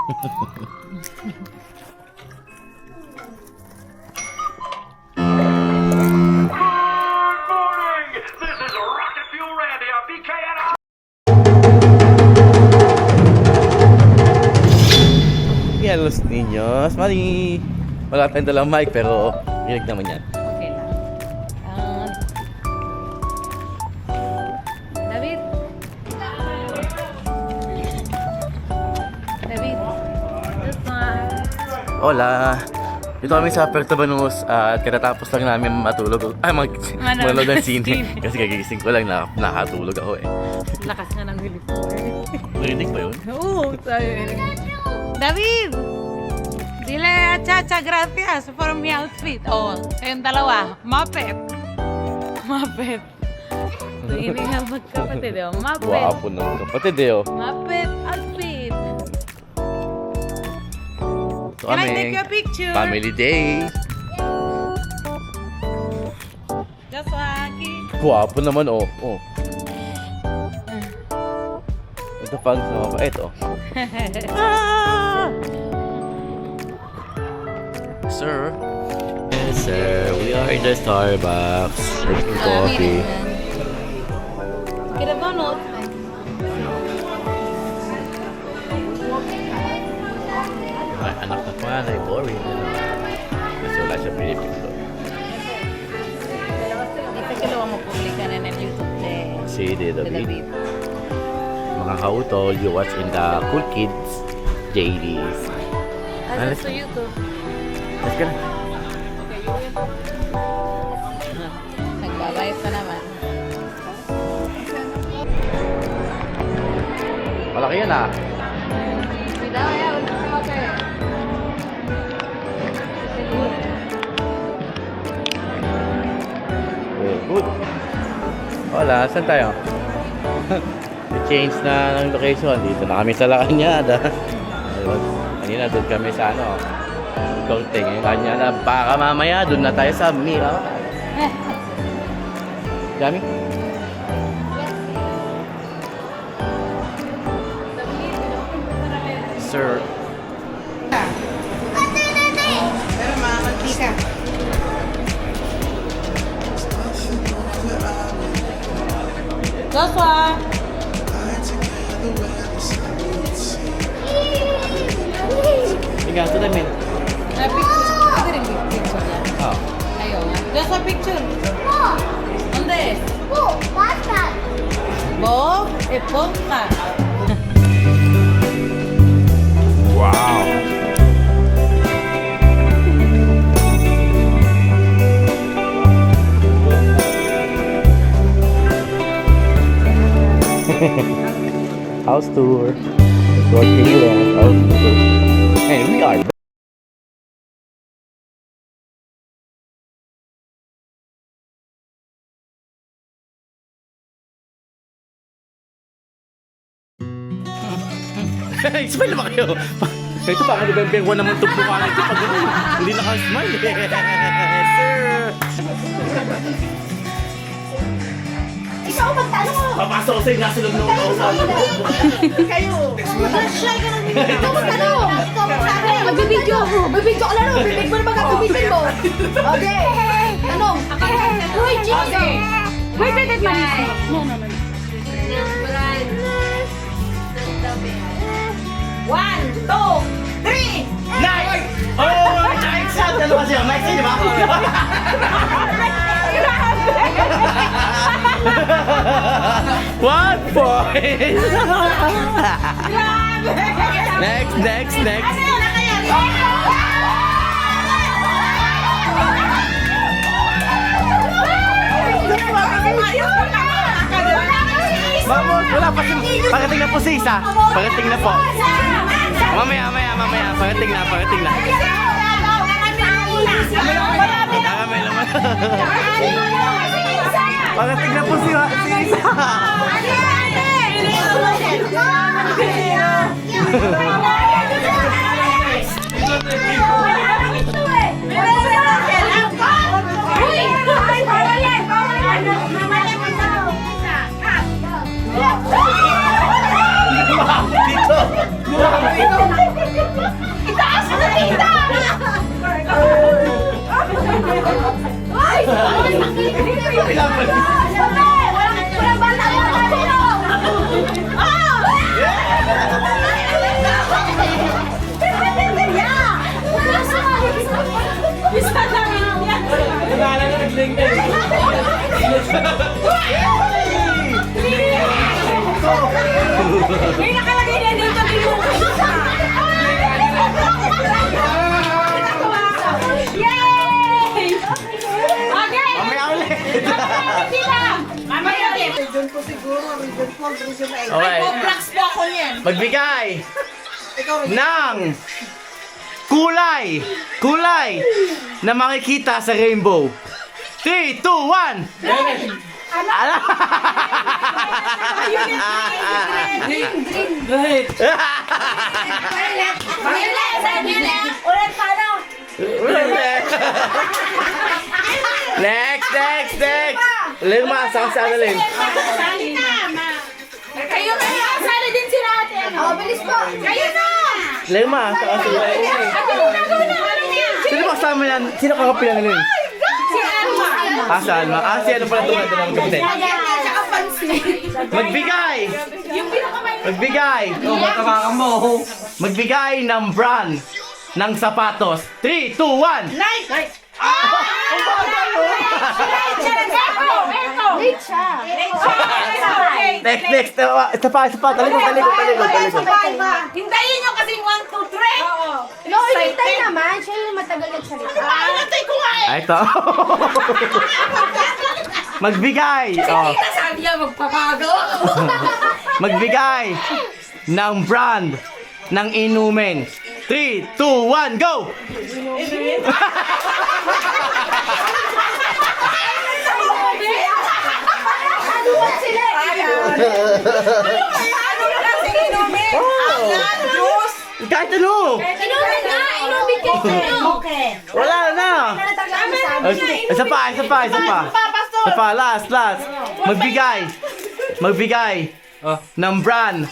Yan, los niños. Mali! Wala tayong dalang mic pero rinig naman yan. Okay lang. David? David? This one. Hola! Dito kami sa Puerto Banús at katatapos lang namin matulog. Manood ng sine. Kasi kagigising ko lang nakatulog ako eh. Lakas nga ng hilig ko. Narinig ba yun? Oo, sabi. David! Dile a Chacha, gracias for my outfit. Oh, kayong dalawa. Muppet. Muppet. Hindi nga magkapatid eh. Muppet. Wapo ng kapatid eh oh. Muppet outfit. So, Can I take your picture? Family day. Just waki. Wapo naman oh. Oh. Ito pang mabait oh. Sir. Yes sir, we are in the Starbucks drinking coffee. Kita banot. Ay, anak na panganay, boring na naman. Kasi wala siya pinipinto. Ito que lo vamos a publicar en el YouTube de David. Mga kautol, you watch in the Cool Kids JDs. Haz su YouTube. Let's go na. Nagbabayad pa naman. Malaki yan ah. Cuidado ya, uno se va a caer. Very good. Hola, saan tayo? I-change na ng location. Dito na kami sa La Cañada. Ayun. Kanina doon kami sa ano. Counting. Yung kanya na baka mamaya doon na tayo sa Mira. Dami? Sir. Pero makakantika. Joshua! Ikaw, ito namin. Picture. Pwede rin picture niya. Oh. Ayaw nga. Joshua, picture. ¿Dónde es? Bob Esponja. Wow. House tour. Working house tour. And we are. Smile naman kayo. Ito pa, November 1 naman itong mukha nito. Pag hindi naka-smile. Sir! Ikaw magtanong! Papasok ko sa'yo, nasa loob ng kausapan. Kayo! Mag-shy ka lang dito! Ikaw magtanong! Ikaw magsabi! Magbibidyo ako! Magbibidyo ka lang! Bibig mo na magkakabitin mo! Okay! Tanong! Uy, Jesus! Wait, Marisa! No. 1, 2, 3! Nice! Oh, nice shot! Ano kasi yung nice, di ba? One point! Next! Vamos, wala pa. Pagating na po si Isa. Pagating na po. Mamaya. Pagating na. Pagating na po si Isa. Dito! May nakalagay na dito dito. Yay! Okay! Mamaya ulit. Mamaya ulit. Okay. Complex po ako niyan. Magbigay ng kulay na makikita sa rainbow. 3, 2, 1. Ala! Ulit paano? Next. Lima, sa Lin. Kayo na yan. Sana din sila ate. Oh, bilis po. Kayo na. Lima, sa Lin. Sino ba kasama yan? Sino kakapilan nila yun? Si Alma. Si Alma. Si ano pala tumanda ng kapatid? Tsaka pansin. Magbigay! Yung pinakamay. Magbigay ng brand ng sapatos. 3, 2, 1. Night. Late siya. Next. Isa pa. Talikod. Hintayin nyo kasing 1, 2, 3. No, hintay naman. Siya yung matagal nagsalita. Pinatay ko nga eh. Ito. Magbigay. Oh. Sabi niya magpapago. Magbigay ng brand ng inumin. 3, 2, 1, go! Anuman sila. Ano klaseng inumin? Agad, juice. Kahit ano! Inumin na. Inumin kayo. Okay. Wala na! Isa pa. Last. Magbigay ng brand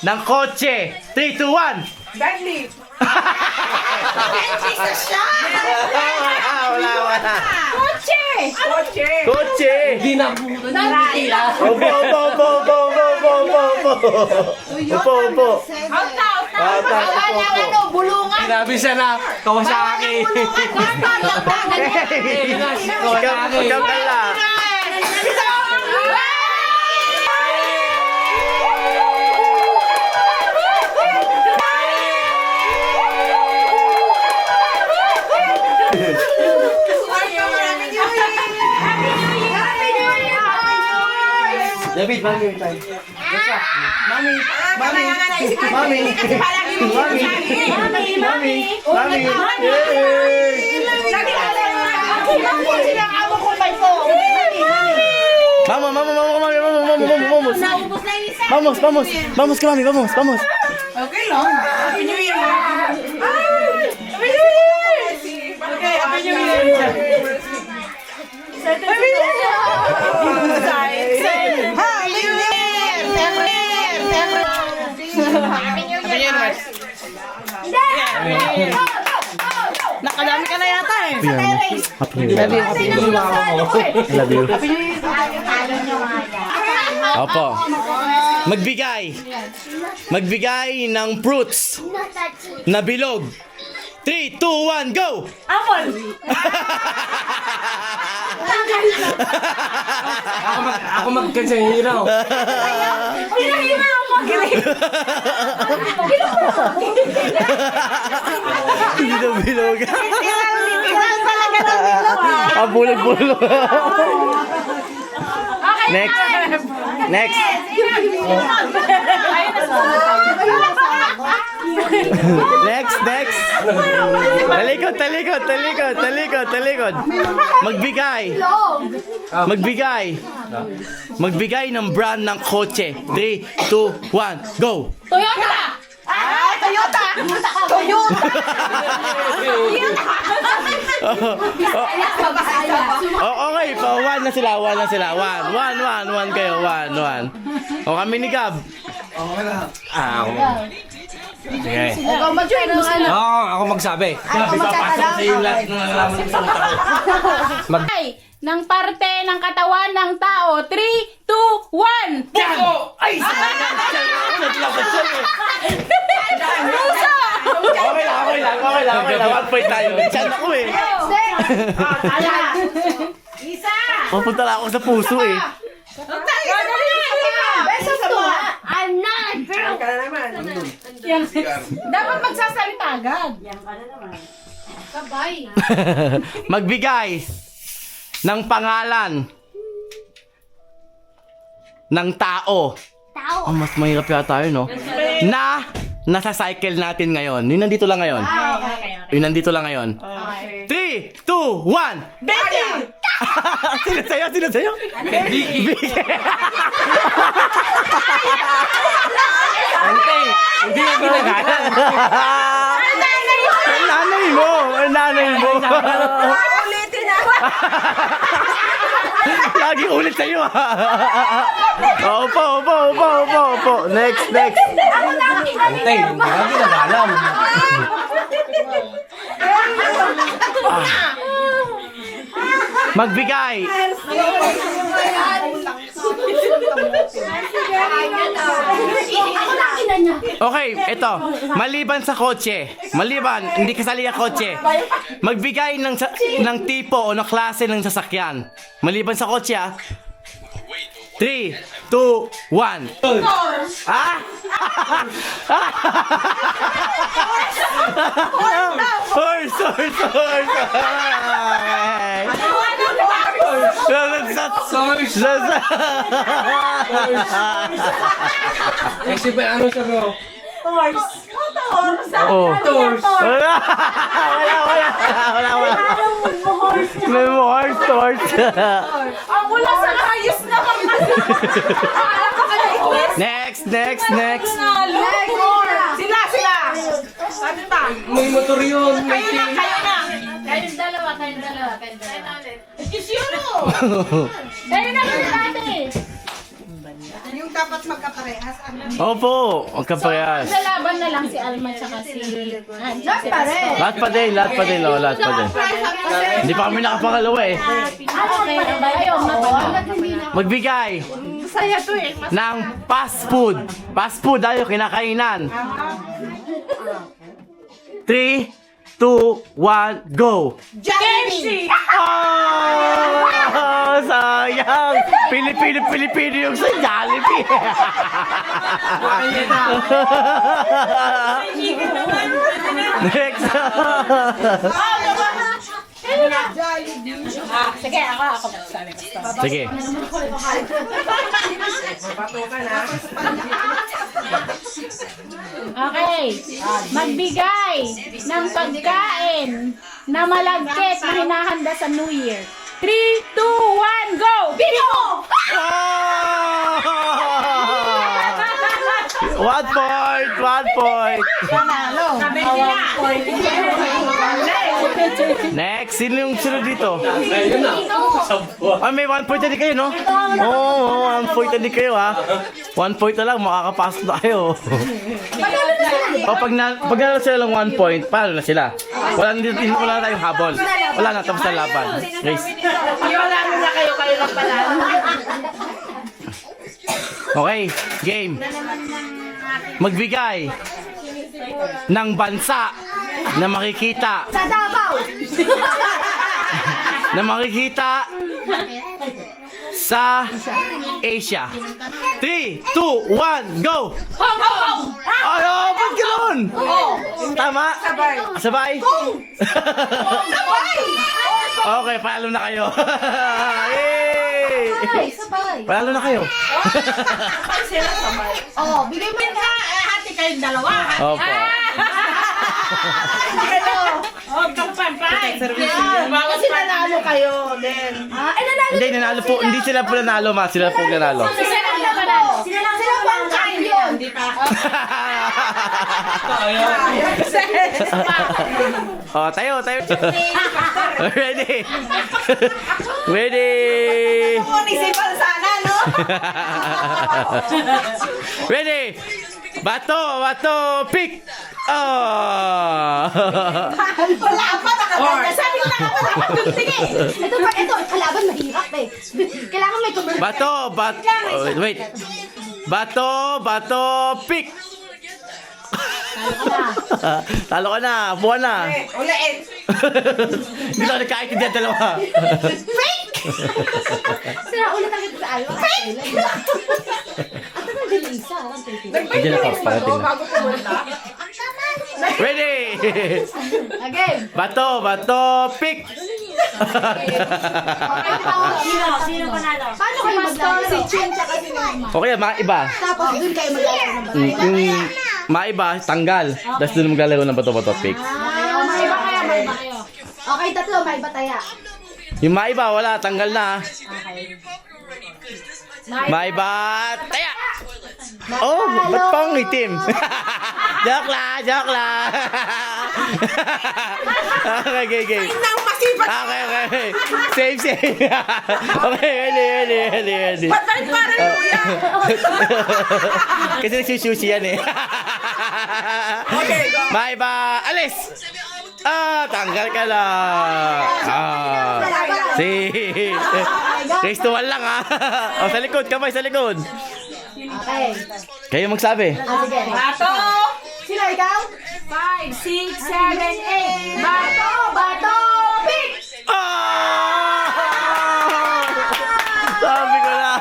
ng kotse. 3, 2, 1. Bentley. Wala. Kotse. Kotse! Upo. Bulungan. Sinabi siya na Kawasaki. Ikaw kala. David, mami tayo. Mami. Vamos ka, mami, vamos. Okay lang. Happy New Year. Happy New Year. Okay, Happy New Year. Nakadami ka na yata eh. Love you. Opo. Magbigay ng fruits na bilog. 3, 2, 1, go! Apple. Ako magkansahiraw. Pinahima ako mag-grade. Hindi na bilog. Kailangan talaga ng bilog. Bulog. Next. Next. Talikod. Magbigay ng brand ng kotse. 3, 2, 1, go! Toyota. Toyota. Okay, pa 1 na sila. 1 kayo. 1. O kami ni Gab. Sige. Ikaw mag-join mo ano? Ako magsabi. Ako magtatanong. Ng parte ng katawan ng tao. 3, 2, 1. Ay! Okay lang. 1 point tayo. Chan ako eh. Isa. Papunta lang ako sa puso eh. Besos to ha. I'm not Dapat magsasalita agad. Sabay. Magbigay ng pangalan ng tao. Tao. Oh, mas mahirap yata yun, no? Na nasa cycle natin ngayon. Yung nandito lang ngayon. Yung nandito lang ngayon. 3, 2, 1. Betty! Sino sa'yo? Sino sa'yo? Vicky. Ante, hindi na ginagalan. Ang nanay mo! Ang nanay mo! Ulitin na! Lagi ulit sa'yo, ha? Opo. Next. Ante, hindi na ginagalan. Magbigay Okay, ito. Maliban sa kotse. Hindi kasali ang kotse. Magbigay ng tipo o ng klase ng sasakyan. Maliban sa kotse, ah. 3, 2, 1. Ah? Horse. Kasi ba ano siya bro? Oh. Wala. May horse. Ang wala sa ayos na kami. Next. Sila! Ano ba? May motor yun. May Kayo na! Kayong dalawa. Tayo na lang dati. Yung dapat magkaparehas. Opo, magkaparehas. Sa laban na lang si Alma tsaka si... Lahat pa rin. Lahat pa din. Hindi pa kami nakapangalawa eh. Okay, ayaw na. Magbigay Saya to eh. ng fast food. Fast food, ayo, kinakainan. 3, 2, 1, go! KFC! Oh, sayang! Pilipino yung sa Jollibee. Next. Sige, ako magsasabi. Sige. Okay. Magbigay ng pagkain na malagkit na hinahanda sa New Year. 3, 2, 1, go! Bingo! Oh! 1 point. Next, sino yung sunod dito? Ay, may 1 point na din kayo, no? Oo, 1 point na din kayo, ha? 1 point na lang, makakapasok na kayo. O, pag nanalo sila lang 1 point, paano na sila? Wala na tayong habol. Wala na, tapos na laban. Guys. Wala na kayo lang pala. Okay, game. Magbigay ng bansa na makikita Sa Davao! na makikita sa Asia. 3, 2, 1, go! Hong Kong! Ay, oh, ba't ganun? Tama? Sabay? Okay, palo na kayo. Yay! Sabay! Palo na kayo. Oh, bigay mo na. Hati kayong dalawa. Opo. Huwag kang pampay. Kasi nanalo kayo din. Nanalo. Hindi, nanalo po. Hindi sila po nanalo, ma. Sila po nanalo. Sila lang nanalo. Sila po ang champion. Hindi pa. Oh, tayo. Ready? Ready? Municipal sana, no? Ready? Bato, pick! Oh! Wala pa, nakaganda. Sabi ko nakaganda. Ito, kalaban mahirap eh. Kailangan may tumulong. Wait. Bato, pick! Talo ka na, buwan na. Uliin. Hindi na nagkaintindihan dalawa. Sila ulit ang ito sa alwa. Fake! dyan isa? Diyan ako, parating na. Ready! Again. Bato, pick! Sino panalo? Paano kayo maglalaro? Si Chin tsaka si Mama. Okay, mga iba. Tapos dun kayo maglalaro ng batay. Yung mga iba, tanggal. Tapos doon maglalaro ng bato, pick. Maiba kayo. Okay, tatlo, may bataya. Yung mga iba, wala, tanggal na. Mga iba, taya! Oh, ba't pang itim? Joke lang. Okay. Okay. Save. Okay, ready. Kasi nagsususi yan eh. Mga iba, alis! Tanggal ka lang. Si 6-1 lang ha. O, sa likod, kamay sa likod. Okay. Kayo magsabi. Sige. Bato! Sino ikaw? 5, 6, 7, 8. Bato, pick! Sabi ko na.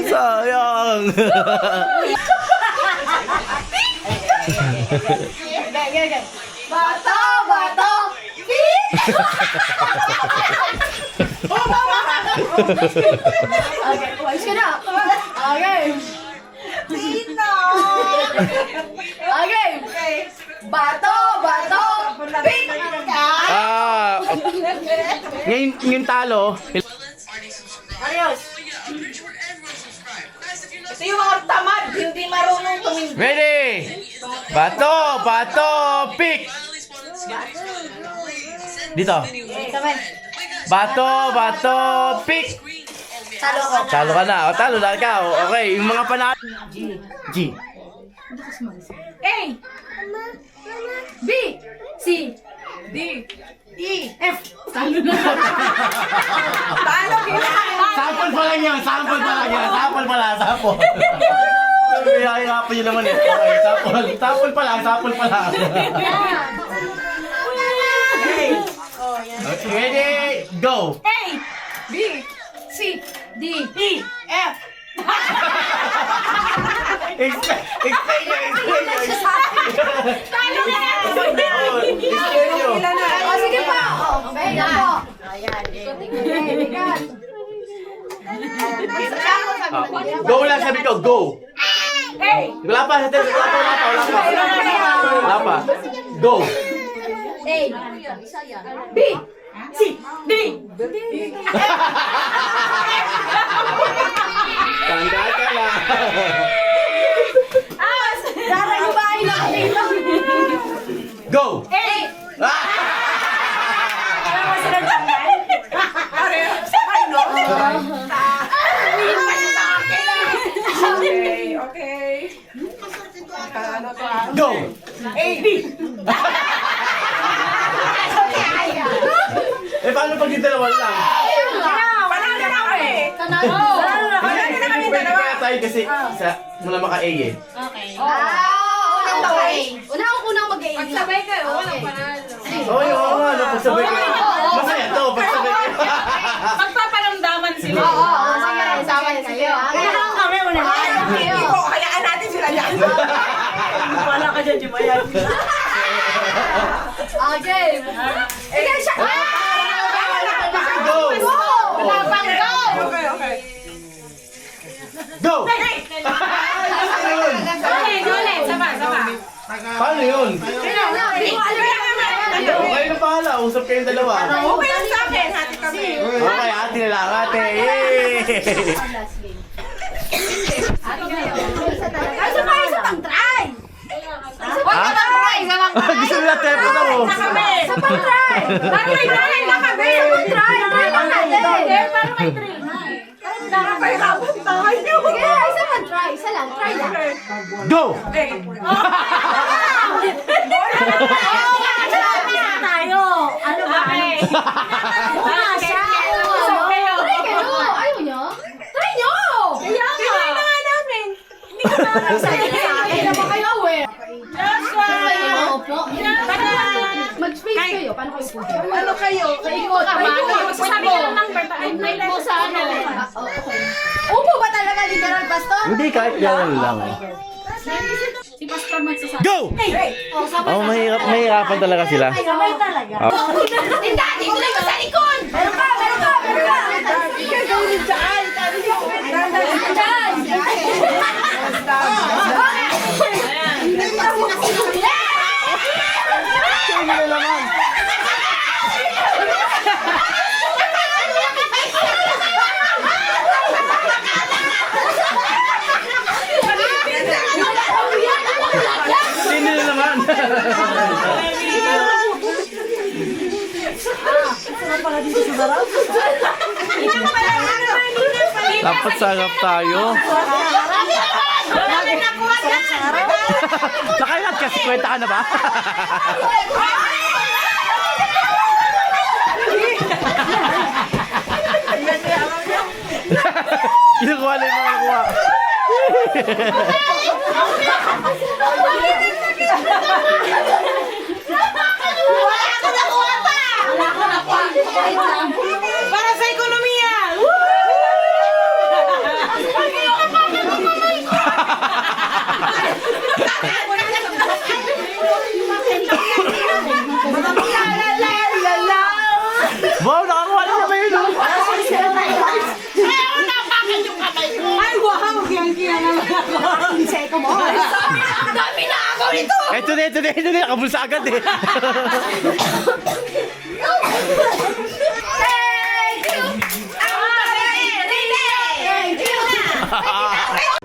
Sayang. Okay. Bato, pick! Okay, uwalis ka na. Okay. Okay. Bato, pick! Ngayon talo. Ito yung mga tamad, hindi marunong tumingin. Ready? Bato, pick! Dito. Sabay. Bato, pick! Talo ka na. O, talo na ikaw. Okay, yung mga panalo. G. A. B. C. D. E. F. Talo na. Sample pa lang yan. Sample pa lang. Hihirapan nyo naman eh. Okay, sample pa lang. Okay, ready? Go! A. B. C. D. E. F. Explain nyo. Talo na. Explain nyo. O, sige pa. Bega po. Ayan. Bigat. Go lang, sabi ko. Go! Wala pa. Go! A. B. C. D. Tanggal ka lang. Dara yung bahay na kanina. Go! A. Okay. Go! A, B. Paano pag yung dalawa lang? Panalo na kami. Tanalo. Panalo na kami Pwede dalawa. kaya tayo kasi mula maka-A eh. Unang mag-A. Magsabay kayo, walang panalo. Oo nga, pagsabay ko. Masaya to, pagsabay ko. Magpaparamdaman sila. Sige, sama niyo. Sige. Unahan kami, Hindi ko, hayaan natin sila dyan. Wala ka dyan, Jumayan. Okay. Sige, siya. Go! Tapang go! Okay. Go! Dole, sama. Paano yun? Hindi ko alam yan. Okay na pahala, usap kayong dalawa. Okay lang sa akin, hati kami. Okay, ate na lang, ate. Yay! Kasi pa isa pang try. Ha? Gusto nila tepo na mo. Isa pang try. Parang may try na kami. Isa pang try. Try lang natin. Parang may try. Nakakahirapon tayo. Sige, isa pang try. Isa lang. Try lang. Go! Tayo. Ano ba? Una siya. Try kayo. Ayaw nyo? Try nyo! Try na nga namin. Kaya naman kayo aware. Opo. Mag-speak kayo? Paano kayo upo? Ano kayo? Paikot, paikot. Magsasabi ka ng number. Wait mo sa ano. Okay. Upo ba talaga, literal, Pastor? Hindi, kahit gano'n lang. Si Pastor magsasabi. Go! Oh, sabay Oh, mahirapan talaga sila. Sabay talaga. Oh. Tinda, dito lang sa likod! Meron pa, meron pa, meron pa! Ikaw gawin dyan! Dyan! Sino na naman? Dapat sarap tayo. Nakailan kasi kwenta ka na ba? Kinukuha na yung mga kuha. Para sa ekonomiya! Wow, nakakuha na ba yun? Ay, wow! Kiyang-kiyang naman ako. Dami na ako nito! Ito na. Nakabulsa agad eh. Thank you! Thank you!